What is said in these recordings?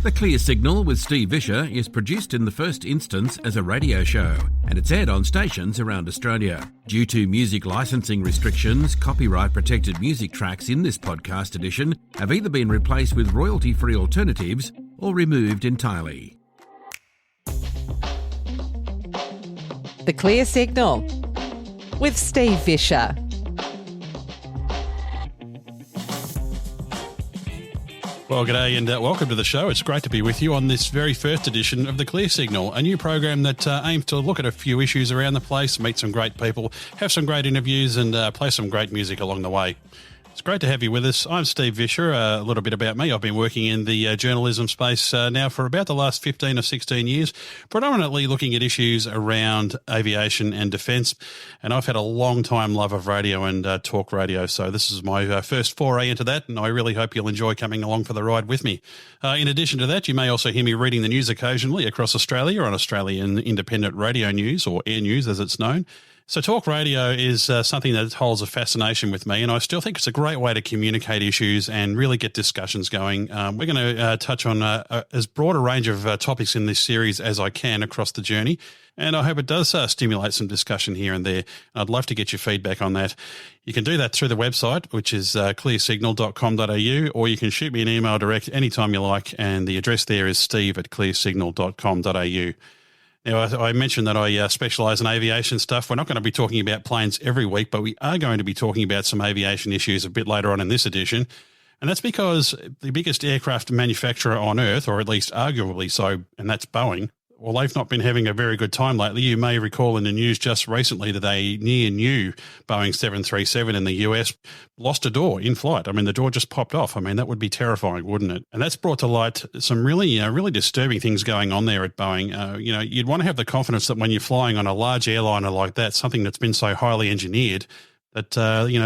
The Clear Signal with Steve Visscher is produced in the first instance as a radio show, and it's aired on stations around Australia. Due to music licensing restrictions, copyright-protected music tracks in this podcast edition have either been replaced with royalty-free alternatives or removed entirely. The Clear Signal with Steve Visscher. Well, g'day and welcome to the show. It's great to be with you on this very first edition of The Clear Signal, a new program that aims to look at a few issues around the place, meet some great people, have some great interviews and play some great music along the way. It's great to have you with us. I'm Steve Visscher. A little bit about me. I've been working in the journalism space now for about the last 15 or 16 years, predominantly looking at issues around aviation and defence. And I've had a long time love of radio and talk radio. So this is my first foray into that, and I really hope you'll enjoy coming along for the ride with me. In addition to that, you may also hear me reading the news occasionally across Australia on Australian Independent Radio News, or Air News as it's known. So talk radio is something that holds a fascination with me, and I still think it's a great way to communicate issues and really get discussions going. We're going to touch on as broad a range of topics in this series as I can across the journey, and I hope it does stimulate some discussion here and there. I'd love to get your feedback on that. You can do that through the website, which is clearsignal.com.au, or you can shoot me an email direct anytime you like, and the address there is steve@clearsignal.com.au. Now, I mentioned that I specialise in aviation stuff. We're not going to be talking about planes every week, but we are going to be talking about some aviation issues a bit later on in this edition. And that's because the biggest aircraft manufacturer on Earth, or at least arguably so, and that's Boeing, well, they've not been having a very good time lately. You may recall in the news just recently that a near-new Boeing 737 in the US lost a door in flight. I mean, the door just popped off. I mean, that would be terrifying, wouldn't it? And that's brought to light some really, really disturbing things going on there at Boeing. You'd want to have the confidence that when you're flying on a large airliner like that, something that's been so highly engineered, that,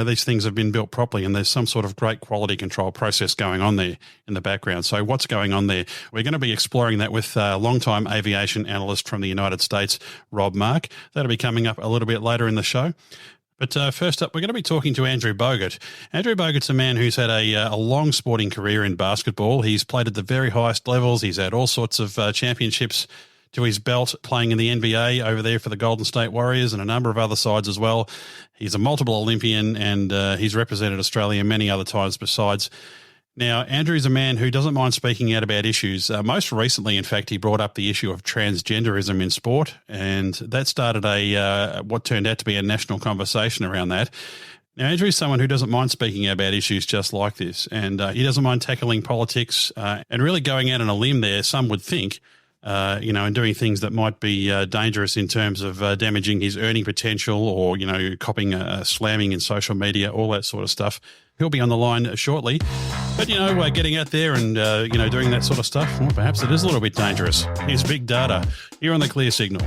these things have been built properly and there's some sort of great quality control process going on there in the background. So what's going on there? We're going to be exploring that with a long-time aviation analyst from the United States, Rob Mark. That'll be coming up a little bit later in the show. But first up, we're going to be talking to Andrew Bogut. Andrew Bogut's a man who's had a long sporting career in basketball. He's played at the very highest levels. He's had all sorts of championships to his belt, playing in the NBA over there for the Golden State Warriors and a number of other sides as well. He's a multiple Olympian, and he's represented Australia many other times besides. Now, Andrew's a man who doesn't mind speaking out about issues. Most recently, in fact, he brought up the issue of transgenderism in sport, and that started what turned out to be a national conversation around that. Now, Andrew's someone who doesn't mind speaking about issues just like this, and he doesn't mind tackling politics and really going out on a limb there, some would think, and doing things that might be dangerous in terms of damaging his earning potential or, copying slamming in social media, all that sort of stuff. He'll be on the line shortly. But, getting out there and, doing that sort of stuff, well, perhaps it is a little bit dangerous. Here's Big Data here on The Clear Signal.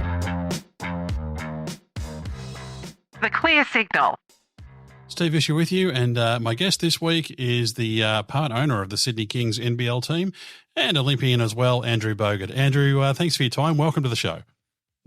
The Clear Signal. Steve Visscher with you, and my guest this week is the part owner of the Sydney Kings NBL team and Olympian as well, Andrew Bogut. Andrew, thanks for your time. Welcome to the show.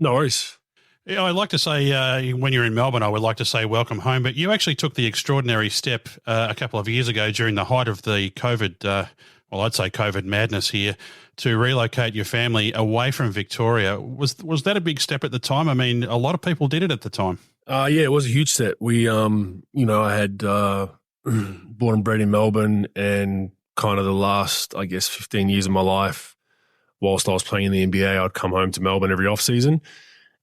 No worries. Yeah, I'd like to say when you're in Melbourne, I would like to say welcome home, but you actually took the extraordinary step a couple of years ago during the height of the COVID, I'd say COVID madness here, to relocate your family away from Victoria. Was that a big step at the time? I mean, a lot of people did it at the time. Yeah, it was a huge step. We, I had born and bred in Melbourne, and kind of the last, 15 years of my life, whilst I was playing in the NBA, I'd come home to Melbourne every off season.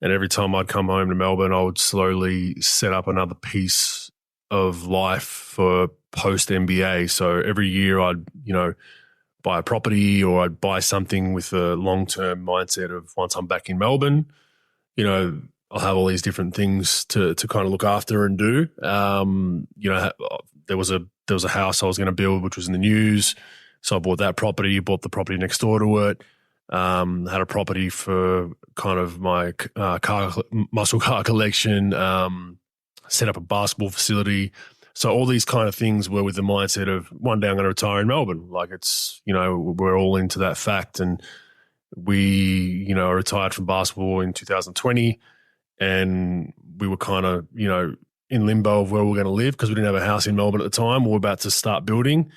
And every time I'd come home to Melbourne, I would slowly set up another piece of life for post-NBA. So every year I'd, buy a property, or I'd buy something with a long-term mindset of once I'm back in Melbourne, I'll have all these different things to kind of look after and do. There was a house I was going to build, which was in the news. So I bought that property, bought the property next door to it. Had a property for kind of my muscle car collection, set up a basketball facility. So all these kind of things were with the mindset of one day I'm going to retire in Melbourne. Like it's, we're all into that fact. And we, retired from basketball in 2020, and we were kind of, in limbo of where we were going to live because we didn't have a house in Melbourne at the time. We were about to start building.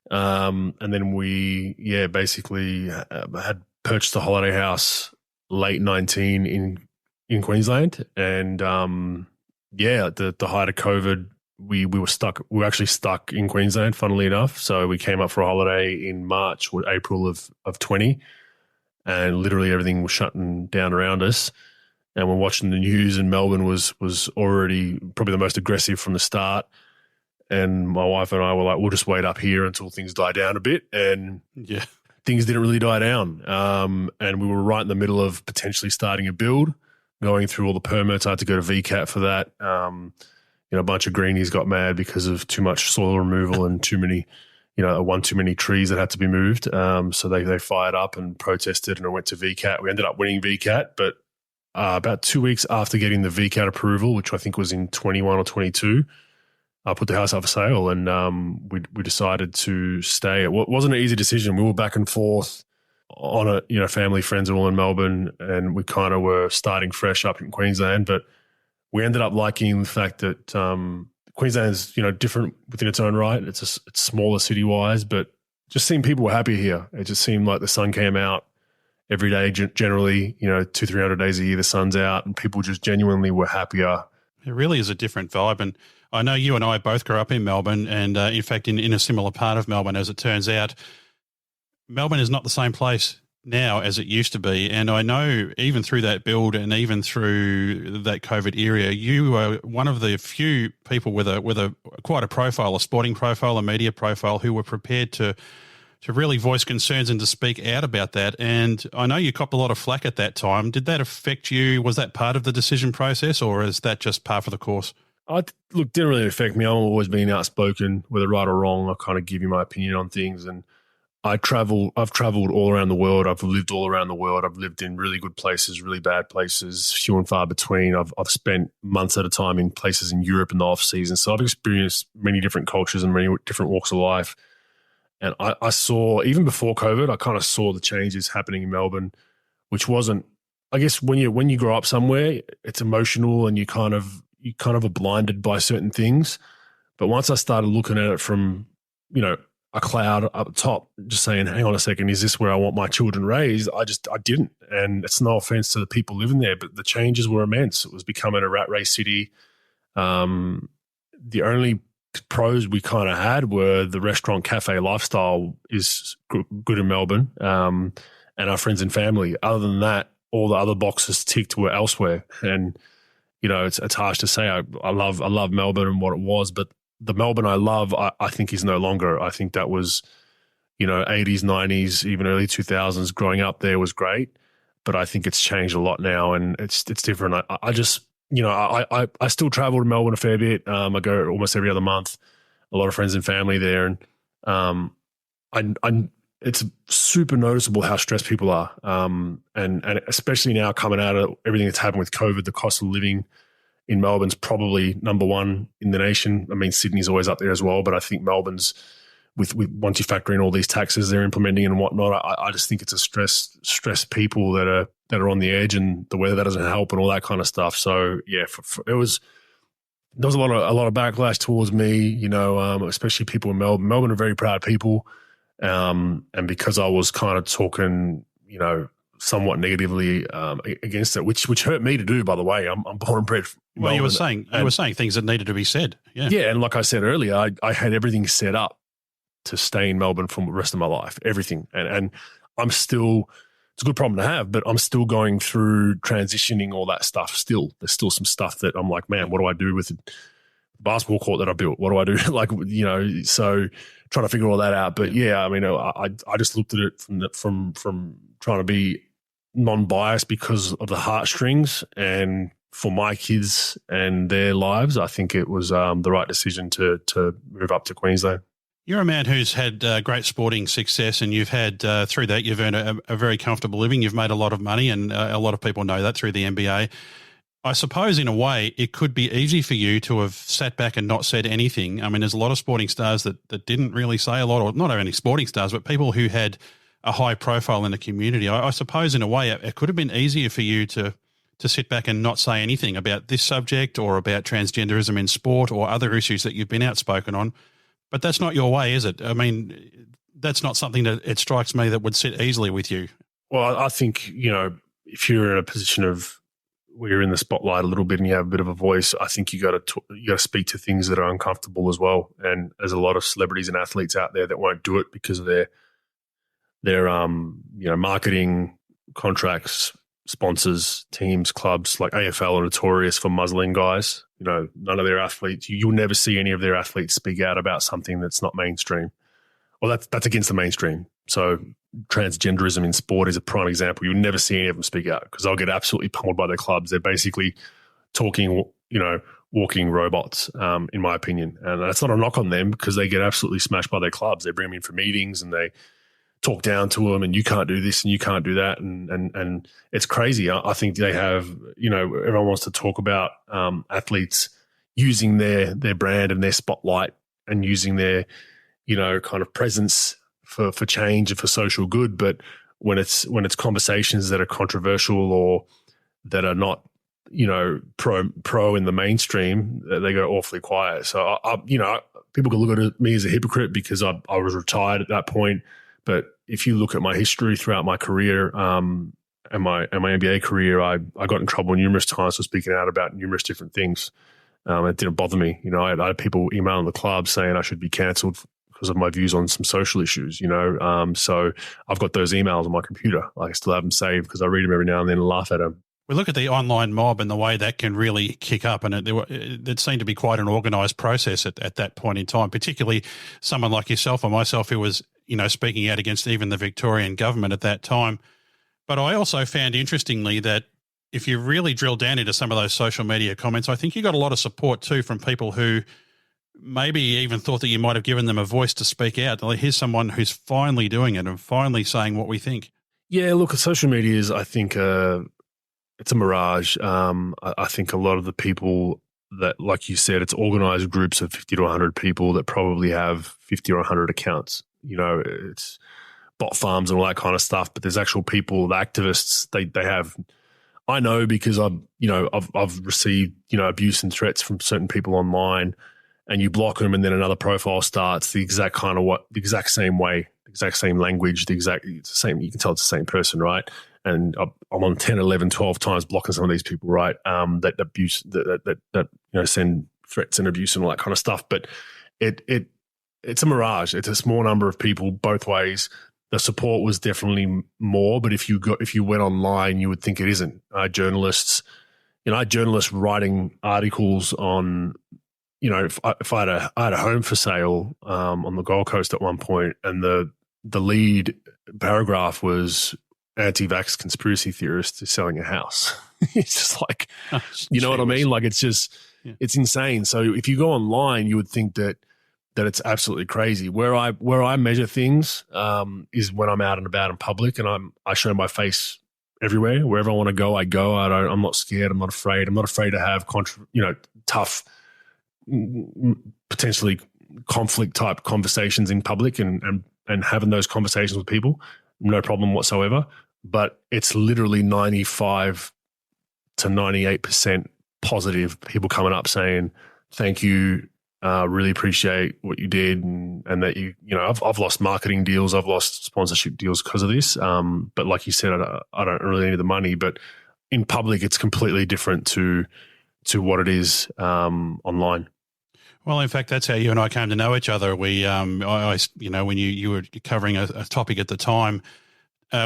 And then we, basically had purchased a holiday house late 19 in Queensland. And at the height of COVID, we were stuck. We were actually stuck in Queensland, funnily enough. So we came up for a holiday in March or April of 20, and literally everything was shutting down around us. And we're watching the news, and Melbourne was already probably the most aggressive from the start. And my wife and I were like, we'll just wait up here until things die down a bit. And things didn't really die down. And we were right in the middle of potentially starting a build, going through all the permits. I had to go to VCAT for that. A bunch of greenies got mad because of too much soil removal and too many trees that had to be moved. So they fired up and protested, and I went to VCAT. We ended up winning VCAT, but about 2 weeks after getting the VCAT approval, which I think was in 21 or 22, I put the house up for sale, and we decided to stay. It wasn't an easy decision. We were back and forth on it. Family, friends are all in Melbourne, and we kind of were starting fresh up in Queensland. But we ended up liking the fact that Queensland's different within its own right. It's smaller city-wise, but just seeing people were happier here. It just seemed like the sun came out every day, generally, 200-300 days a year, the sun's out, and people just genuinely were happier. It really is a different vibe. And I know you and I both grew up in Melbourne, and in fact, in a similar part of Melbourne, as it turns out. Melbourne is not the same place now as it used to be. And I know even through that build and even through that COVID era, you were one of the few people with quite a profile, a sporting profile, a media profile, who were prepared to really voice concerns and to speak out about that. And I know you copped a lot of flack at that time. Did that affect you? Was that part of the decision process, or is that just par for the course? Didn't really affect me. I've always been outspoken, whether right or wrong. I kind of give you my opinion on things. And I've traveled all around the world. I've lived all around the world. I've lived in really good places, really bad places, few and far between. I've spent months at a time in places in Europe in the off season. So I've experienced many different cultures and many different walks of life. And I saw, even before COVID, I kind of saw the changes happening in Melbourne, which wasn't, I guess when you grow up somewhere, it's emotional and you kind of are blinded by certain things. But once I started looking at it from, a cloud up top, just saying, hang on a second, is this where I want my children raised? I didn't. And it's no offense to the people living there, but the changes were immense. It was becoming a rat race city. The only pros we kind of had were the restaurant cafe lifestyle is good in Melbourne, and our friends and family. Other than that, all the other boxes ticked were elsewhere. And, it's harsh to say I love Melbourne and what it was, but the Melbourne I love, I think is no longer. I think that was, 80s, 90s, even early 2000s, growing up there was great, but I think it's changed a lot now and it's different. I just, I still travel to Melbourne a fair bit. I go almost every other month, a lot of friends and family there. And it's super noticeable how stressed people are. And especially now coming out of everything that's happened with COVID, the cost of living in Melbourne's probably number one in the nation. I mean, Sydney's always up there as well, but I think Melbourne's with once you factor in all these taxes they're implementing and whatnot, I just think it's a stressed people that are on the edge, and the weather that doesn't help and all that kind of stuff. So yeah, there was a lot of backlash towards me, especially people in Melbourne. Melbourne are very proud people, and because I was kind of talking, somewhat negatively against it, which hurt me to do. By the way, I'm born and bred. Well, you were saying things that needed to be said. Yeah, and like I said earlier, I had everything set up to stay in Melbourne for the rest of my life, everything, and I'm still. It's a good problem to have, but I'm still going through transitioning all that stuff. Still, there's still some stuff that I'm like, man, what do I do with the basketball court that I built? What do I do? So trying to figure all that out. But yeah, I mean, I just looked at it from trying to be non-biased because of the heartstrings, and for my kids and their lives, I think it was the right decision to move up to Queensland. You're a man who's had great sporting success, and you've had, through that, you've earned a very comfortable living. You've made a lot of money, and a lot of people know that through the NBA. I suppose, in a way, it could be easy for you to have sat back and not said anything. I mean, there's a lot of sporting stars that didn't really say a lot, or not only sporting stars, but people who had a high profile in the community. I suppose, in a way, it could have been easier for you to sit back and not say anything about this subject or about transgenderism in sport or other issues that you've been outspoken on. But that's not your way, is it? I mean, that's not something that it strikes me that would sit easily with you. Well, I think, if you're in a position of where you're in the spotlight a little bit and you have a bit of a voice, I think you got to speak to things that are uncomfortable as well. And there's a lot of celebrities and athletes out there that won't do it because of their marketing contracts, sponsors, teams, clubs. Like AFL are notorious for muzzling guys. None of their athletes, you'll never see any of their athletes speak out about something that's not mainstream. Well, that's against the mainstream. So transgenderism in sport is a prime example. You'll never see any of them speak out because they'll get absolutely pummeled by their clubs. They're basically talking, walking robots, in my opinion. And that's not a knock on them because they get absolutely smashed by their clubs. They bring them in for meetings and they talk down to them and you can't do this and you can't do that. And it's crazy. I think they have, everyone wants to talk about athletes using their brand and their spotlight and using their, kind of presence for change and for social good. But when it's conversations that are controversial or that are not, pro in the mainstream, they go awfully quiet. So people can look at me as a hypocrite because I was retired at that point. But if you look at my history throughout my career and my NBA career, I got in trouble numerous times for speaking out about numerous different things. It didn't bother me. I had people emailing the club saying I should be cancelled because of my views on some social issues, So I've got those emails on my computer. I still have them saved because I read them every now and then and laugh at them. We look at the online mob and the way that can really kick up, and it seemed to be quite an organised process at that point in time, particularly someone like yourself or myself who was, speaking out against even the Victorian government at that time. But I also found, interestingly, that if you really drill down into some of those social media comments, I think you got a lot of support too from people who maybe even thought that you might have given them a voice to speak out. Like, here's someone who's finally doing it and finally saying what we think. Yeah, look, social media is, I think, it's a mirage. I think a lot of the people that, like you said, it's organised groups of 50 to 100 people that probably have 50 or 100 accounts. It's bot farms and all that kind of stuff. But there's actual people, the activists. They have. I know because I've received abuse and threats from certain people online, and you block them, and then another profile starts the exact same way, the exact same language, it's the same. You can tell it's the same person, right? And I'm on 10, 11, 12 times blocking some of these people, right? That abuse, that send threats and abuse and all that kind of stuff. But it's a mirage. It's a small number of people both ways. The support was definitely more, but if you went online, you would think it isn't. Journalists, I had journalists writing articles on, if I had a home for sale on the Gold Coast at one point, and the lead paragraph was anti-vax conspiracy theorist is selling a house. It's just like, you know what I mean? Like, it's just, It's insane. So if you go online, you would think that it's absolutely crazy. Where I measure things is when I'm out and about in public, and I show my face everywhere. Wherever I want to go, I go. I'm not scared. I'm not afraid. I'm not afraid to have tough, potentially conflict type conversations in public, and having those conversations with people, no problem whatsoever. But it's literally 95 to 98% positive. People coming up saying, "Thank you. Really appreciate what you did," and that I've lost marketing deals, I've lost sponsorship deals because of this. But like you said, I don't really need the money. But in public, it's completely different to what it is online. Well, in fact, that's how you and I came to know each other. We, when you were covering a topic at the time,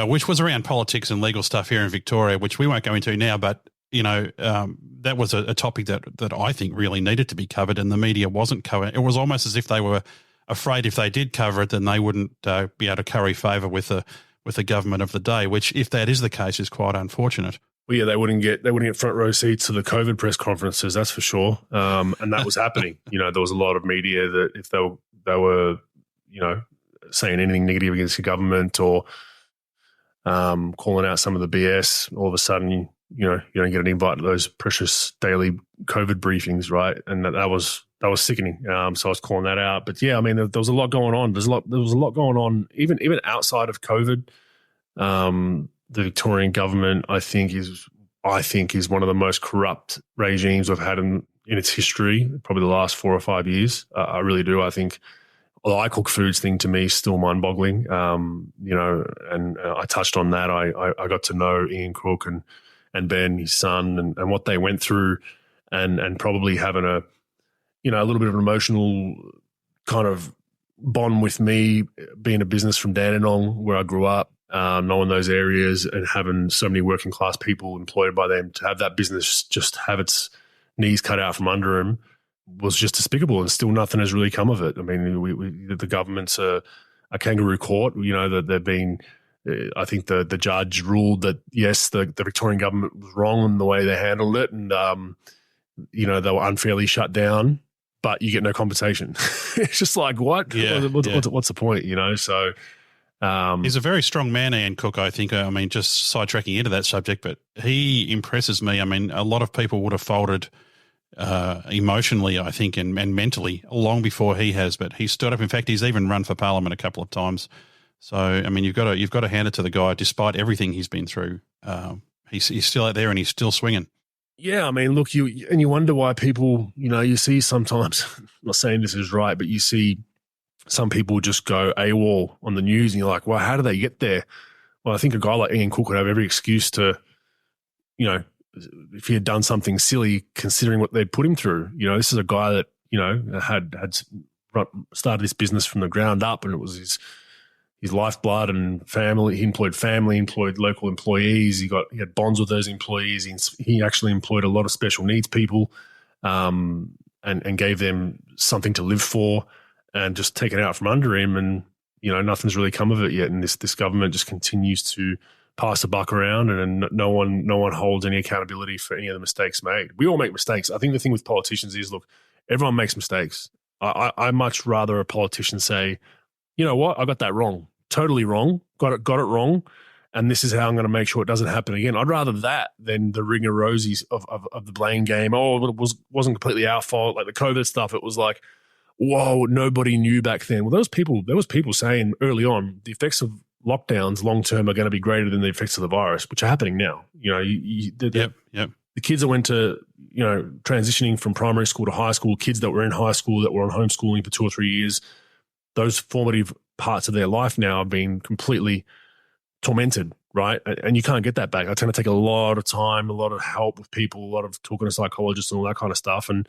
which was around politics and legal stuff here in Victoria, which we won't go into now, but that was a topic that I think really needed to be covered, and the media wasn't covering. It was almost as if they were afraid if they did cover it, then they wouldn't be able to curry favour with the government of the day. Which, if that is the case, is quite unfortunate. Well, yeah, they wouldn't get front row seats to the COVID press conferences, that's for sure. And that was happening. There was a lot of media that if they were saying anything negative against the government or calling out some of the BS, all of a sudden you don't get an invite to those precious daily COVID briefings, right? And that was sickening. So I was calling that out. But yeah, I mean, there was a lot going on. There was a lot going on, even outside of COVID. The Victorian government, I think is one of the most corrupt regimes we've had in its history, probably the last 4 or 5 years. I really do. I think the I cook foods thing to me is still mind-boggling. And I touched on that. I got to know Ian Cook and Ben, his son, and what they went through, and probably having a little bit of an emotional kind of bond with me, being a business from Dandenong, where I grew up, knowing those areas and having so many working class people employed by them, to have that business just have its knees cut out from under him was just despicable, and still nothing has really come of it. I mean, the government's a kangaroo court. That they've been. I think the judge ruled that yes, the Victorian government was wrong in the way they handled it, and they were unfairly shut down. But you get no compensation. It's just like what? Yeah, what's the point? So. He's a very strong man, Ian Cook, I think. I mean, just sidetracking into that subject, but he impresses me. I mean, a lot of people would have folded emotionally, I think, and mentally long before he has, but he stood up. In fact, he's even run for Parliament a couple of times. So, I mean, you've got to hand it to the guy. Despite everything he's been through, he's still out there and he's still swinging. Yeah, I mean, look, you wonder why people, you see sometimes, I'm not saying this is right, but you see some people just go AWOL on the news and you're like, well, how do they get there? Well, I think a guy like Ian Cook would have every excuse to, if he had done something silly, considering what they'd put him through. This is a guy that, had started this business from the ground up, and it was his lifeblood and family. He employed local employees. He had bonds with those employees. He actually employed a lot of special needs people, and gave them something to live for, and just taken it out from under him. And, nothing's really come of it yet. And this government just continues to pass the buck around, and no one holds any accountability for any of the mistakes made. We all make mistakes. I think the thing with politicians is, look, everyone makes mistakes. I much rather a politician say, you know what, I got that wrong, totally wrong, got it wrong, and this is how I'm going to make sure it doesn't happen again. I'd rather that than the ring of rosies of the blame game. Oh, it wasn't completely our fault. Like the COVID stuff, it was like, whoa, nobody knew back then. Well, there was people saying early on the effects of lockdowns long term are going to be greater than the effects of the virus, which are happening now. The kids that went to, transitioning from primary school to high school, kids that were in high school that were on homeschooling for 2 or 3 years, those formative parts of their life now have been completely tormented, right? And you can't get that back. It's going to take a lot of time, a lot of help with people, a lot of talking to psychologists and all that kind of stuff. And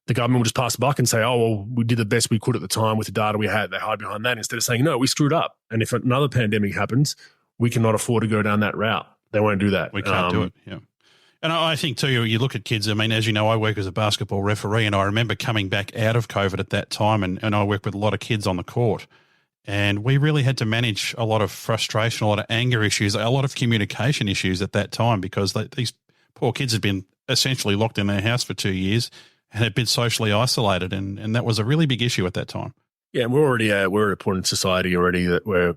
the government will just pass the buck and say, oh, well, we did the best we could at the time with the data we had. They hide behind that instead of saying, no, we screwed up. And if another pandemic happens, we cannot afford to go down that route. They won't do that. We can't do it, yeah. And I think, too, you look at kids, I mean, as you know, I work as a basketball referee, and I remember coming back out of COVID at that time, and I worked with a lot of kids on the court, and we really had to manage a lot of frustration, a lot of anger issues, a lot of communication issues at that time, because these poor kids had been essentially locked in their house for 2 years and had been socially isolated, and that was a really big issue at that time. Yeah, and we're at a point in society already that we're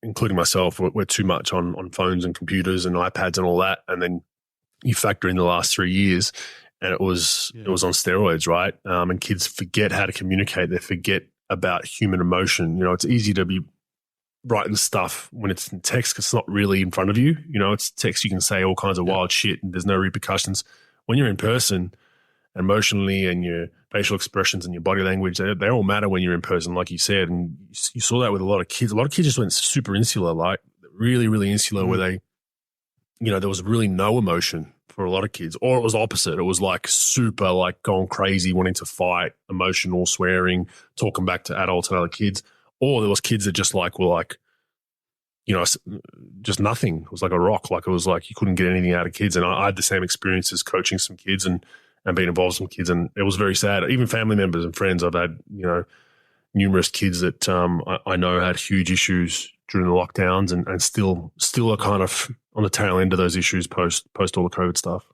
including myself, we're too much on phones and computers and iPads and all that, and then you factor in the last 3 years, and it was on steroids, right? And kids forget how to communicate. They forget about human emotion. It's easy to be writing stuff when it's in text because it's not really in front of you. It's text. You can say all kinds of wild shit and there's no repercussions. When you're in person, emotionally and your facial expressions and your body language, they all matter when you're in person, like you said. And you saw that with a lot of kids. A lot of kids just went super insular, like really, really insular, where they, there was really no emotion for a lot of kids. Or it was opposite. It was like super like going crazy, wanting to fight, emotional, swearing, talking back to adults and other kids. Or there was kids that just like were like, just nothing. It was like a rock. Like it was like you couldn't get anything out of kids. And I had the same experiences coaching some kids and being involved with some kids. And it was very sad. Even family members and friends, I've had, numerous kids that I know had huge issues during the lockdowns and still are kind of on the tail end of those issues post all the COVID stuff.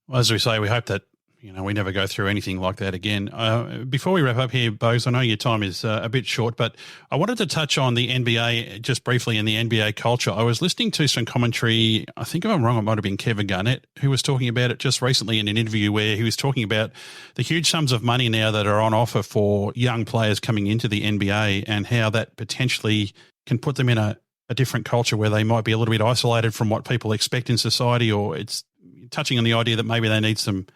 Well, as we say, we hope that, we never go through anything like that again. Before we wrap up here, Bogues, I know your time is a bit short, but I wanted to touch on the NBA just briefly and the NBA culture. I was listening to some commentary, I think if I'm wrong, it might have been Kevin Garnett, who was talking about it just recently in an interview where he was talking about the huge sums of money now that are on offer for young players coming into the NBA and how that potentially can put them in a different culture where they might be a little bit isolated from what people expect in society, or it's touching on the idea that maybe they need some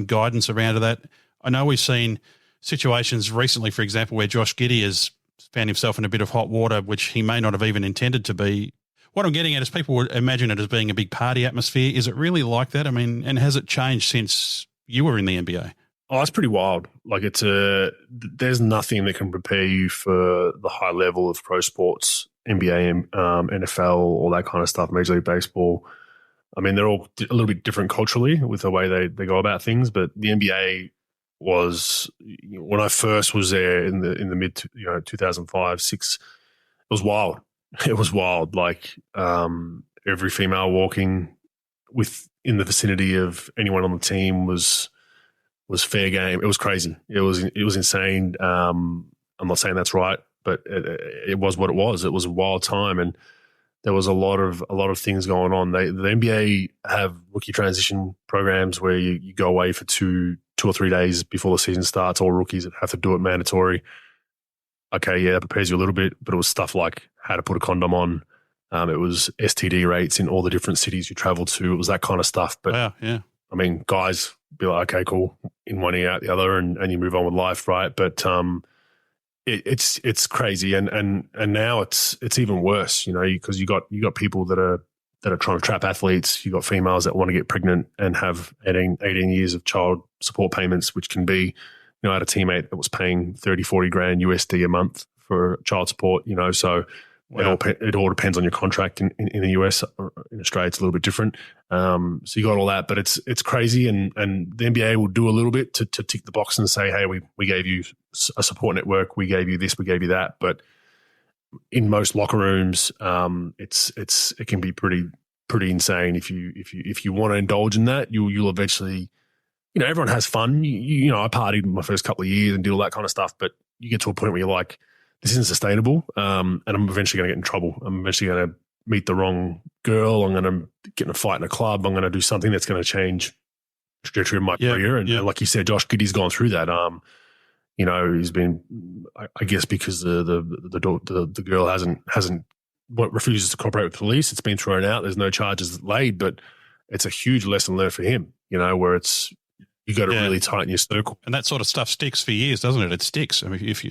guidance around that. I know we've seen situations recently, for example, where Josh Giddey has found himself in a bit of hot water, which he may not have even intended to be. What I'm getting at is people would imagine it as being a big party atmosphere. Is it really like that? I mean, and has it changed since you were in the NBA? Oh, it's pretty wild. Like there's nothing that can prepare you for the high level of pro sports, NBA, NFL, all that kind of stuff, Major League Baseball. I mean, they're all a little bit different culturally with the way they go about things, but the NBA was, when I first was there in the mid 2005, 6, it was wild. It was wild. Like every female walking in the vicinity of anyone on the team was fair game. It was crazy. It was insane. I'm not saying that's right, but it was what it was. It was a wild time, and there was a lot of things going on. The NBA have rookie transition programs where you go away for two or 3 days before the season starts. All rookies have to do it mandatory. Okay, yeah, that prepares you a little bit, but it was stuff like how to put a condom on. It was STD rates in all the different cities you travel to. It was that kind of stuff. But wow, yeah. I mean, guys be like, okay, cool, in one ear out the other, and you move on with life, right? But it's crazy, and now it's even worse, because you got people that are trying to trap athletes. You got females that want to get pregnant and have 18 years of child support payments, which can be, I had a teammate that was paying 30, 40 grand USD a month for child support, so wow. It all depends on your contract in the US. In Australia, it's a little bit different. So you got all that, but it's crazy, and the NBA will do a little bit to tick the box and say, hey, we gave you a support network, we gave you this, we gave you that. But in most locker rooms, it can be pretty insane. If you want to indulge in that, you'll eventually, everyone has fun. I partied my first couple of years and did all that kind of stuff, but you get to a point where you're like, this isn't sustainable, and I'm eventually going to get in trouble. I'm eventually going to meet the wrong girl. I'm going to get in a fight in a club. I'm going to do something that's going to change the trajectory of my career. And like you said, Josh Giddey's gone through that. He's been, I guess, because the girl refuses to cooperate with police. It's been thrown out. There's no charges laid, but it's a huge lesson learned for him. Where it's, you got to really tighten your circle, and that sort of stuff sticks for years, doesn't it? It sticks. I mean, if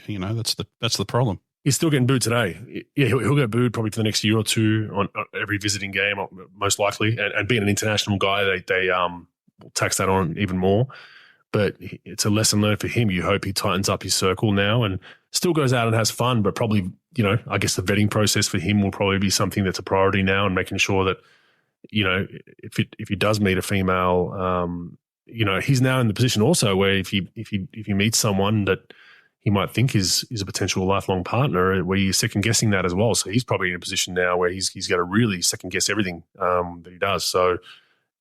that's the problem. He's still getting booed today. Yeah, he'll get booed probably for the next year or two on every visiting game, most likely. And being an international guy, they will tax that on even more. But it's a lesson learned for him. You hope he tightens up his circle now and still goes out and has fun, but probably, I guess the vetting process for him will probably be something that's a priority now, and making sure that, if he does meet a female, he's now in the position also where if he meets someone that he might think is a potential lifelong partner, where you're second guessing that as well. So he's probably in a position now where he's got to really second guess everything that he does. So,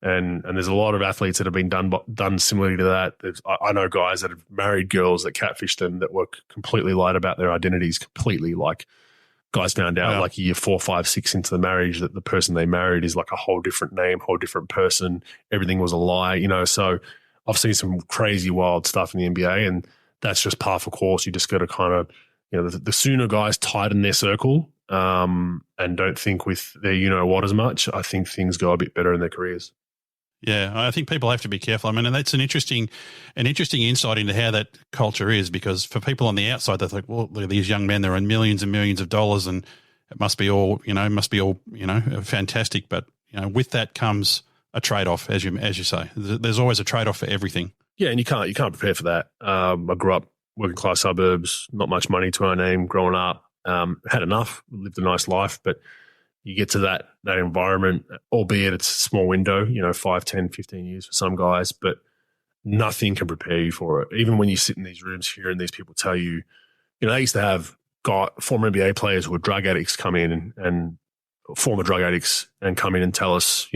and there's a lot of athletes that have been done similarly to that. I know guys that have married girls that catfished them, that were completely lied about their identities completely. Like guys found out like year 4, 5, 6 into the marriage that the person they married is like a whole different name, whole different person. Everything was a lie, So I've seen some crazy wild stuff in the NBA, and that's just par for course. You just got to kind of, the sooner guys tighten their circle and don't think with their what as much, I think things go a bit better in their careers. Yeah, I think people have to be careful. I mean, and that's an interesting insight into how that culture is, because for people on the outside, they think, well, look at these young men, they're on millions and millions of dollars, and it must be all fantastic. But with that comes a trade-off, as you say. There's always a trade-off for everything. Yeah, and you can't prepare for that. I grew up working class suburbs, not much money to our name growing up. Had enough, lived a nice life, but you get to that environment, albeit it's a small window, 5, 10, 15 years for some guys, but nothing can prepare you for it. Even when you sit in these rooms here and these people tell you, they used to have former NBA players who were drug addicts come in and former drug addicts and come in and tell us,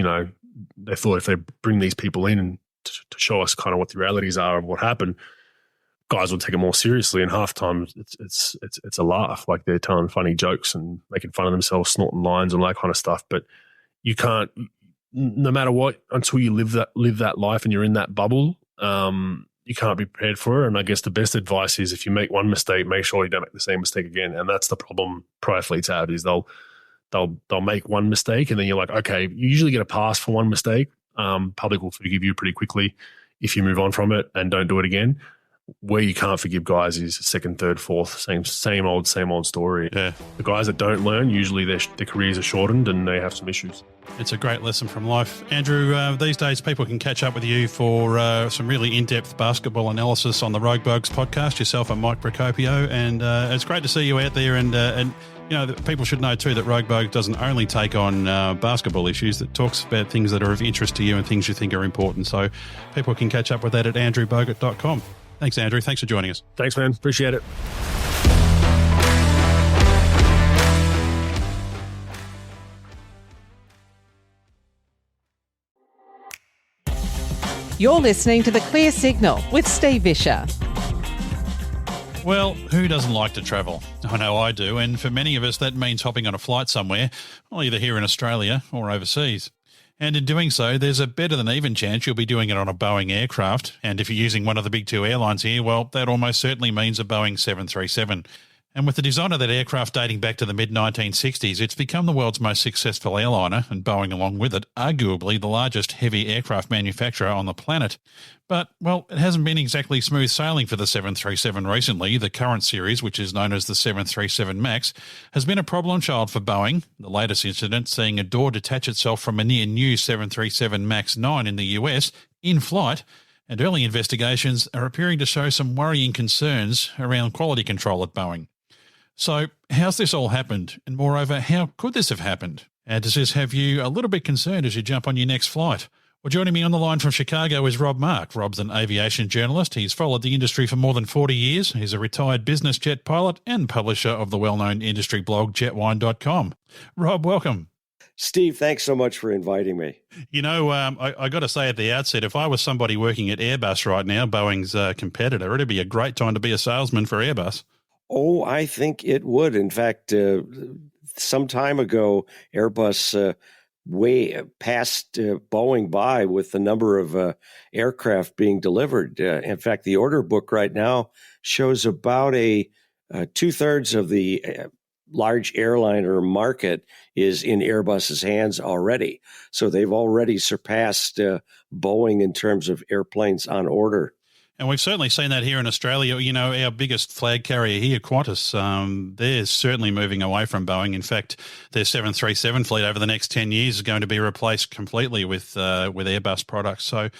they thought if they bring these people in to show us kind of what the realities are of what happened, guys would take it more seriously, and half time it's a laugh, like they're telling funny jokes and making fun of themselves, snorting lines and all that kind of stuff. But you can't, no matter what, until you live that life and you're in that bubble, you can't be prepared for it. And I guess the best advice is, if you make one mistake, make sure you don't make the same mistake again. And that's the problem pro athletes have, is they'll make one mistake, and then you're like, okay, you usually get a pass for one mistake. Public will forgive you pretty quickly if you move on from it and don't do it again. where you can't forgive guys is second, third, fourth, same old story. Yeah. The guys that don't learn, usually their careers are shortened and they have some issues. It's a great lesson from life. Andrew, these days people can catch up with you for some really in-depth basketball analysis on the Rogue Bugs podcast, yourself and Mike Procopio, and it's great to see you out there. And people should know too that Rogue Bug doesn't only take on basketball issues, that talks about things that are of interest to you and things you think are important. So people can catch up with that at andrewbogut.com. Thanks, Andrew. Thanks for joining us. Thanks, man. Appreciate it. You're listening to The Clear Signal with Steve Visscher. Well, who doesn't like to travel? I know I do, and for many of us that means hopping on a flight somewhere, well, either here in Australia or overseas. And in doing so, there's a better than even chance you'll be doing it on a Boeing aircraft. And if you're using one of the big two airlines here, well, that almost certainly means a Boeing 737. And with the design of that aircraft dating back to the mid-1960s, it's become the world's most successful airliner, and Boeing along with it, arguably the largest heavy aircraft manufacturer on the planet. But, well, it hasn't been exactly smooth sailing for the 737 recently. The current series, which is known as the 737 MAX, has been a problem child for Boeing, the latest incident seeing a door detach itself from a near-new 737 MAX 9 in the US in flight, and early investigations are appearing to show some worrying concerns around quality control at Boeing. So how's this all happened? And moreover, how could this have happened? And does this have you a little bit concerned as you jump on your next flight? Well, joining me on the line from Chicago is Rob Mark. Rob's an aviation journalist. He's followed the industry for more than 40 years. He's a retired business jet pilot and publisher of the well-known industry blog jetwine.com. Rob, welcome. Steve, thanks so much for inviting me. You know, I got to say at the outset, if I was somebody working at Airbus right now, Boeing's competitor, it'd be a great time to be a salesman for Airbus. Oh, I think it would. In fact, some time ago, Airbus way passed Boeing by with the number of aircraft being delivered. In fact, the order book right now shows about a two-thirds of the large airliner market is in Airbus's hands already. So they've already surpassed Boeing in terms of airplanes on order. And we've certainly seen that here in Australia. You know, our biggest flag carrier here, Qantas, they're certainly moving away from Boeing. In fact, their 737 fleet over the next 10 years is going to be replaced completely with Airbus products. So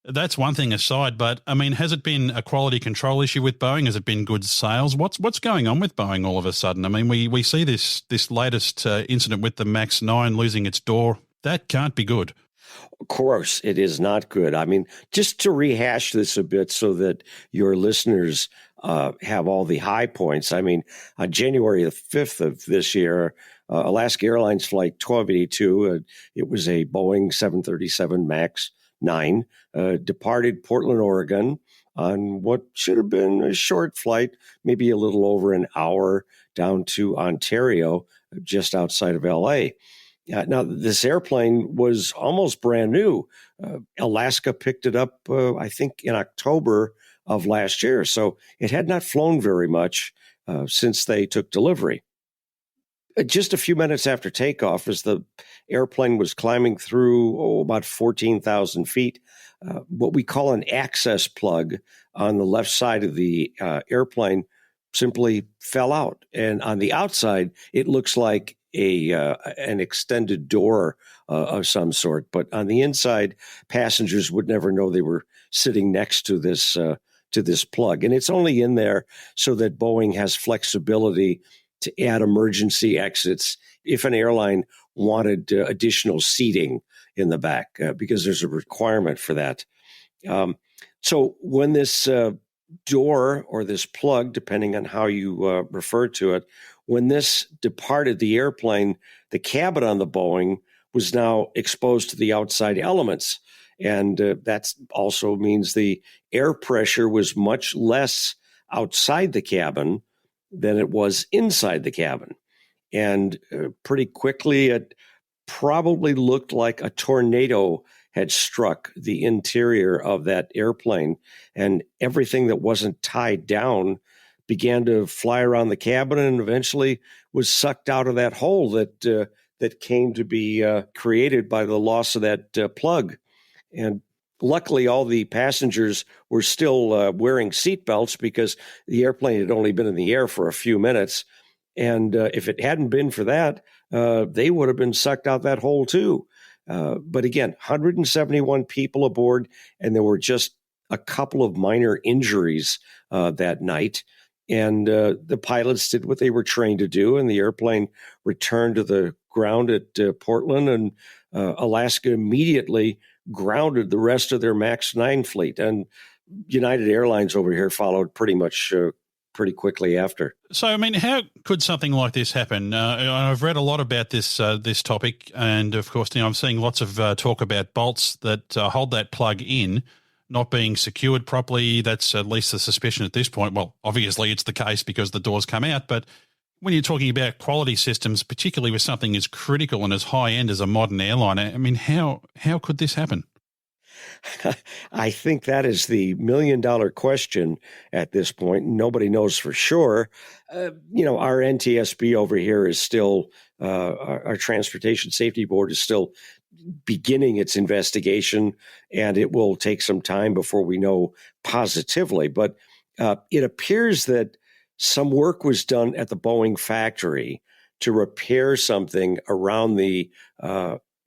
that's one thing aside. But, I mean, has it been a quality control issue with Boeing? Has it been good sales? What's going on with Boeing all of a sudden? I mean, we see this latest incident with the MAX 9 losing its door. That can't be good. Of course, it is not good. I mean, just to rehash this a bit so that your listeners have all the high points. I mean, on January the 5th of this year, Alaska Airlines Flight 1282, it was a Boeing 737 MAX 9, departed Portland, Oregon on what should have been a short flight, maybe a little over an hour down to Ontario, just outside of L.A. Now, this airplane was almost brand new. Alaska picked it up, I think, in October of last year. So it had not flown very much since they took delivery. Just a few minutes after takeoff, as the airplane was climbing through about 14,000 feet, what we call an access plug on the left side of the airplane simply fell out. And on the outside, it looks like an extended door of some sort, but on the inside, passengers would never know they were sitting next to this plug, and it's only in there so that Boeing has flexibility to add emergency exits if an airline wanted additional seating in the back, because there's a requirement for that. So when this door or this plug, depending on how you refer to it, when this departed the airplane, the cabin on the Boeing was now exposed to the outside elements. And that also means the air pressure was much less outside the cabin than it was inside the cabin. And pretty quickly, it probably looked like a tornado had struck the interior of that airplane, and everything that wasn't tied down began to fly around the cabin and eventually was sucked out of that hole that came to be created by the loss of that plug. And luckily, all the passengers were still wearing seatbelts because the airplane had only been in the air for a few minutes. And if it hadn't been for that, they would have been sucked out that hole too. But again, 171 people aboard, and there were just a couple of minor injuries that night. And the pilots did what they were trained to do, and the airplane returned to the ground at Portland, and Alaska immediately grounded the rest of their MAX 9 fleet. And United Airlines over here followed pretty much pretty quickly after. So, I mean, how could something like this happen? I've read a lot about this topic, and of course, I'm seeing lots of talk about bolts that hold that plug in not being secured properly. That's at least the suspicion at this point. Well, obviously it's the case because the doors come out, but when you're talking about quality systems, particularly with something as critical and as high-end as a modern airline, I mean, how could this happen? I think that is the million-dollar question at this point. Nobody knows for sure. Our NTSB over here is still, our Transportation Safety Board is still beginning its investigation, and it will take some time before we know positively. But it appears that some work was done at the Boeing factory to repair something around the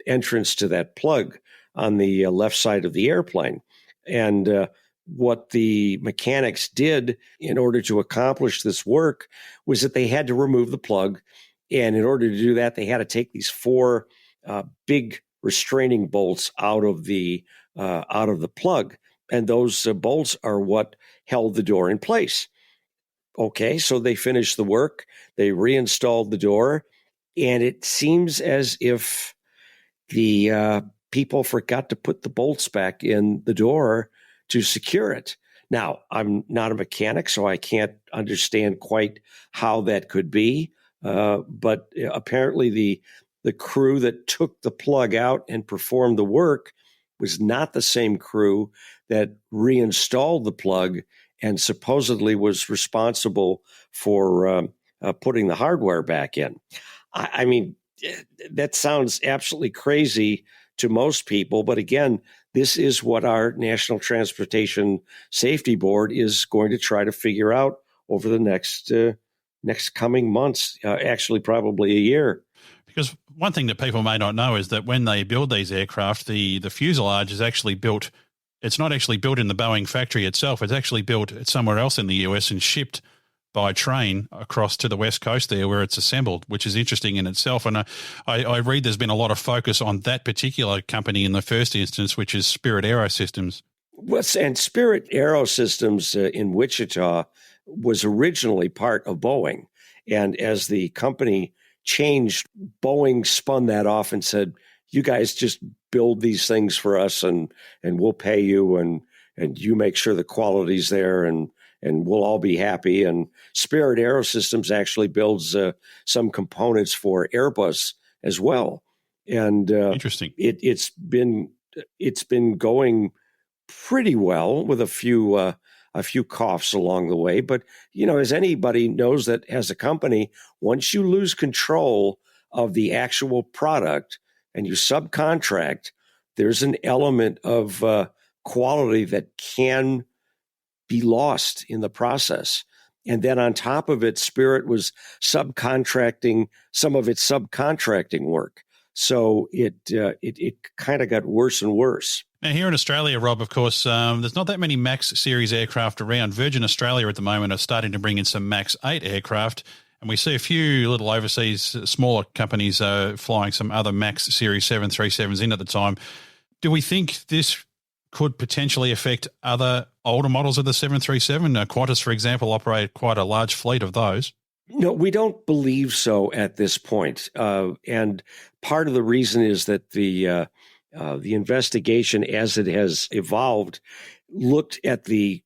entrance to that plug on the left side of the airplane. And what the mechanics did in order to accomplish this work was that they had to remove the plug. And in order to do that, they had to take these four big restraining bolts out of the plug. And those bolts are what held the door in place. Okay, so they finished the work. They reinstalled the door. And it seems as if the people forgot to put the bolts back in the door to secure it. Now, I'm not a mechanic, so I can't understand quite how that could be. But apparently the crew that took the plug out and performed the work was not the same crew that reinstalled the plug and supposedly was responsible for putting the hardware back in. I mean, that sounds absolutely crazy to most people. But again, this is what our National Transportation Safety Board is going to try to figure out over the next coming months, actually probably a year. Because one thing that people may not know is that when they build these aircraft, the fuselage is actually built. It's not actually built in the Boeing factory itself. It's actually built somewhere else in the US and shipped by train across to the West Coast there where it's assembled, which is interesting in itself. And I read there's been a lot of focus on that particular company in the first instance, which is Spirit Aerosystems. And Spirit Aerosystems in Wichita was originally part of Boeing. And as the company changed, Boeing spun that off and said, you guys just build these things for us and we'll pay you and you make sure the quality's there and we'll all be happy. And Spirit Aerosystems actually builds some components for Airbus as well. And interesting. It's been going pretty well with a few coughs along the way. But, as anybody knows that has a company, once you lose control of the actual product and you subcontract, there's an element of quality that can be lost in the process. And then on top of it, Spirit was subcontracting some of its subcontracting work. So it kind of got worse and worse. Now, here in Australia, Rob, of course, there's not that many MAX series aircraft around. Virgin Australia at the moment are starting to bring in some MAX 8 aircraft, and we see a few little overseas smaller companies flying some other MAX series 737s in at the time. Do we think this could potentially affect other older models of the 737? Qantas, for example, operate quite a large fleet of those. No, we don't believe so at this point. And part of the reason is that the investigation, as it has evolved, looked at the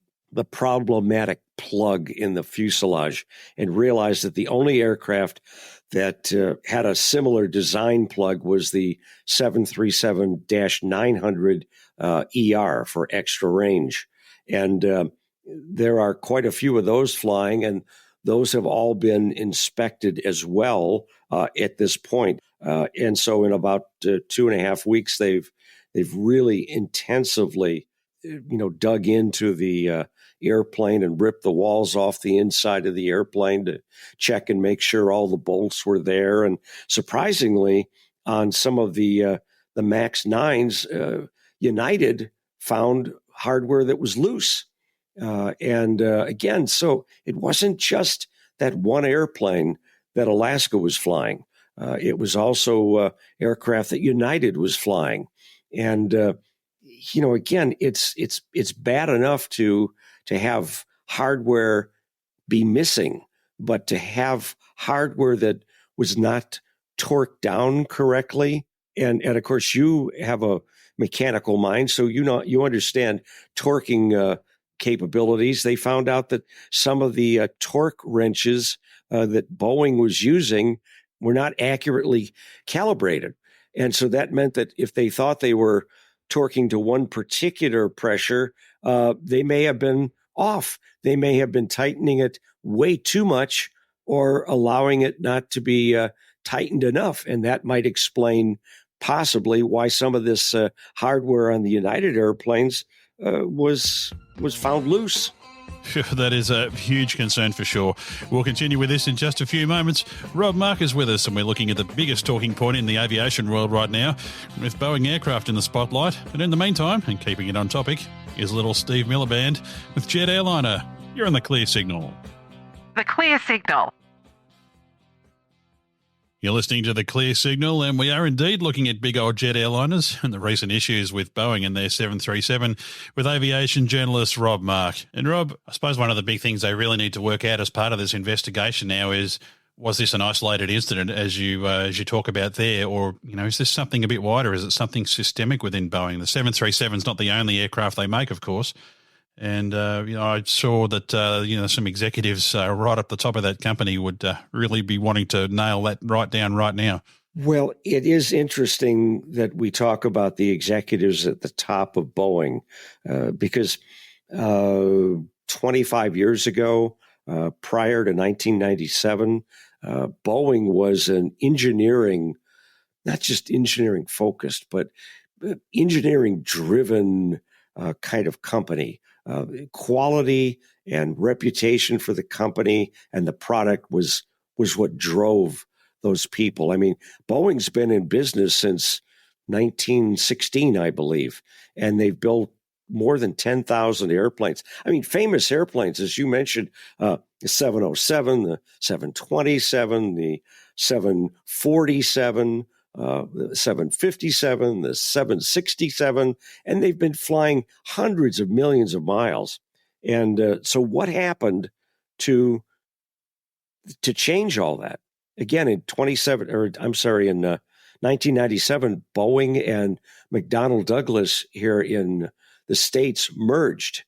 problematic plug in the fuselage and realized that the only aircraft that had a similar design plug was the 737-900 ER for extra range. And there are quite a few of those flying, and those have all been inspected as well at this point. And so in about 2.5 weeks, they've really intensively, dug into the airplane and ripped the walls off the inside of the airplane to check and make sure all the bolts were there. And surprisingly, on some of the MAX 9s, United found hardware that was loose. Again, so it wasn't just that one airplane that Alaska was flying. It was also aircraft that United was flying. And, again, it's bad enough to have hardware be missing, but to have hardware that was not torqued down correctly. And of course, you have a mechanical mind, so you understand torquing capabilities. They found out that some of the torque wrenches that Boeing was using were not accurately calibrated. And so that meant that if they thought they were torquing to one particular pressure, they may have been off. They may have been tightening it way too much or allowing it not to be tightened enough. And that might explain possibly why some of this hardware on the United airplanes was found loose. That is a huge concern for sure. We'll continue with this in just a few moments. Rob Mark is with us, and we're looking at the biggest talking point in the aviation world right now, with Boeing aircraft in the spotlight. And in the meantime, and keeping it on topic, is little Steve Miliband with Jet Airliner. You're on the Clear Signal. The Clear Signal. You're listening to the Clear Signal, and we are indeed looking at big old jet airliners and the recent issues with Boeing and their 737 with aviation journalist Rob Mark. And Rob, I suppose one of the big things they really need to work out as part of this investigation now is, was this an isolated incident as you talk about there, or is this something a bit wider? Is it something systemic within Boeing? The 737 is not the only aircraft they make, of course. And, I saw that, some executives right up the top of that company would really be wanting to nail that right down right now. Well, it is interesting that we talk about the executives at the top of Boeing because 25 years ago, prior to 1997, Boeing was an engineering, not just engineering focused, but engineering driven kind of company. Quality and reputation for the company and the product was what drove those people. I mean, Boeing's been in business since 1916, I believe, and they've built more than 10,000 airplanes. I mean, famous airplanes, as you mentioned, the 707, the 727, the 747, the 757, the 767, and they've been flying hundreds of millions of miles. And so what happened to change all that? Again, in 1997, Boeing and McDonnell Douglas here in the States merged.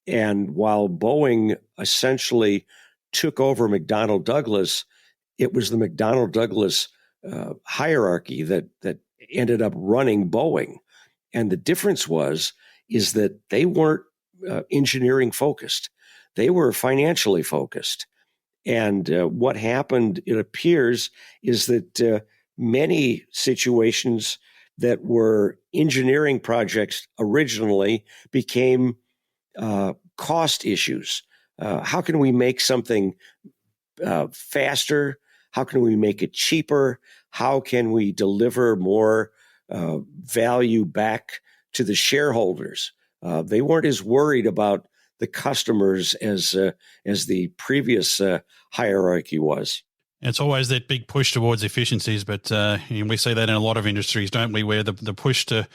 And while Boeing essentially took over McDonnell Douglas, it was the McDonnell Douglas hierarchy that ended up running Boeing. And the difference is that they weren't engineering focused. They were financially focused. And what happened, it appears, is that many situations that were engineering projects originally became cost issues. How can we make something faster? How can we make it cheaper? How can we deliver more value back to the shareholders? They weren't as worried about the customers as the previous hierarchy was. It's always that big push towards efficiencies, but we see that in a lot of industries, don't we, where the push to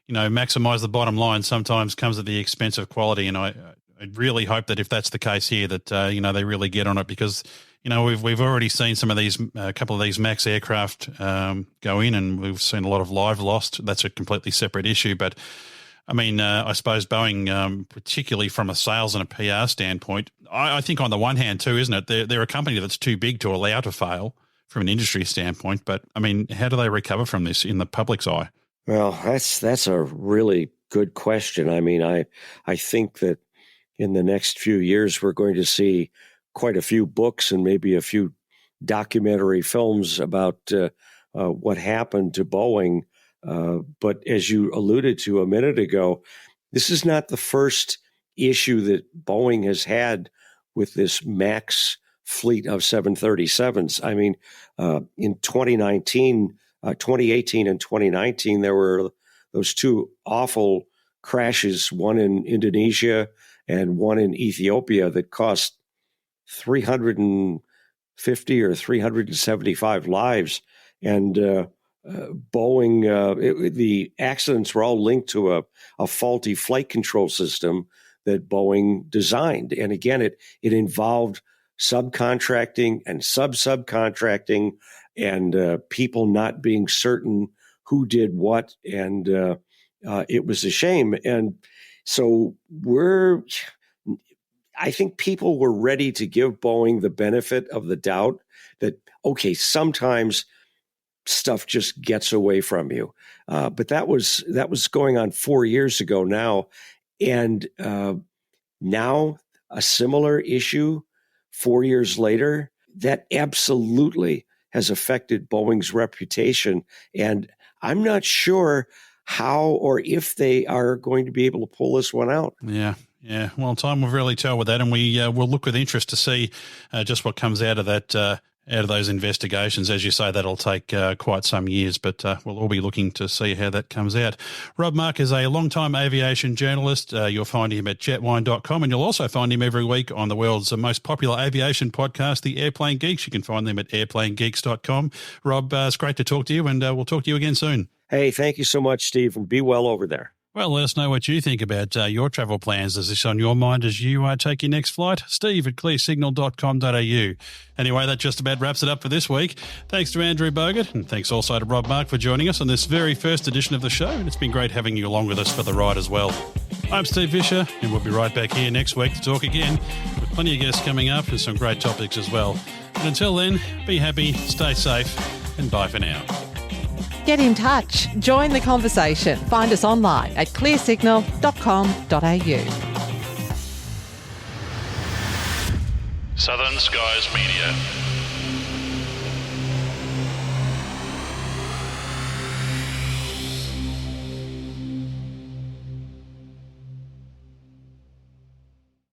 maximize the bottom line sometimes comes at the expense of quality. And I really hope that if that's the case here, that they really get on it, because we've already seen some of these, a couple of these MAX aircraft go in, and we've seen a lot of lives lost. That's a completely separate issue, but I mean, I suppose Boeing, particularly from a sales and a PR standpoint, I think on the one hand too, isn't it? They're a company that's too big to allow to fail from an industry standpoint. But I mean, how do they recover from this in the public's eye? Well, that's a really good question. I mean, I think that in the next few years, we're going to see quite a few books and maybe a few documentary films about what happened to Boeing. But as you alluded to a minute ago, this is not the first issue that Boeing has had with this MAX fleet of 737s. I mean, in 2018 and 2019, there were those two awful crashes, one in Indonesia and one in Ethiopia, that cost 350 or 375 lives. And Boeing, the accidents were all linked to a faulty flight control system that Boeing designed. And again, it involved subcontracting and subcontracting and people not being certain who did what. And it was a shame. And so I think people were ready to give Boeing the benefit of the doubt that, okay, sometimes stuff just gets away from you. But that was going on 4 years ago now. And now a similar issue 4 years later, that absolutely has affected Boeing's reputation. And I'm not sure how or if they are going to be able to pull this one out. Yeah. Yeah, well, time will really tell with that, and we will look with interest to see just what comes out of that, out of those investigations. As you say, that'll take quite some years, but we'll all be looking to see how that comes out. Rob Mark is a long-time aviation journalist. You'll find him at jetwine.com, and you'll also find him every week on the world's most popular aviation podcast, the Airplane Geeks. You can find them at airplanegeeks.com. Rob, it's great to talk to you, and we'll talk to you again soon. Hey, thank you so much, Steve, and be well over there. Well, let us know what you think about your travel plans. Is this on your mind as you take your next flight? Steve at clearsignal.com.au. Anyway, that just about wraps it up for this week. Thanks to Andrew Bogut, and thanks also to Rob Mark for joining us on this very first edition of the show. And it's been great having you along with us for the ride as well. I'm Steve Visscher, and we'll be right back here next week to talk again with plenty of guests coming up and some great topics as well. And until then, be happy, stay safe, and bye for now. Get in touch. Join the conversation. Find us online at clearsignal.com.au. Southern Skies Media.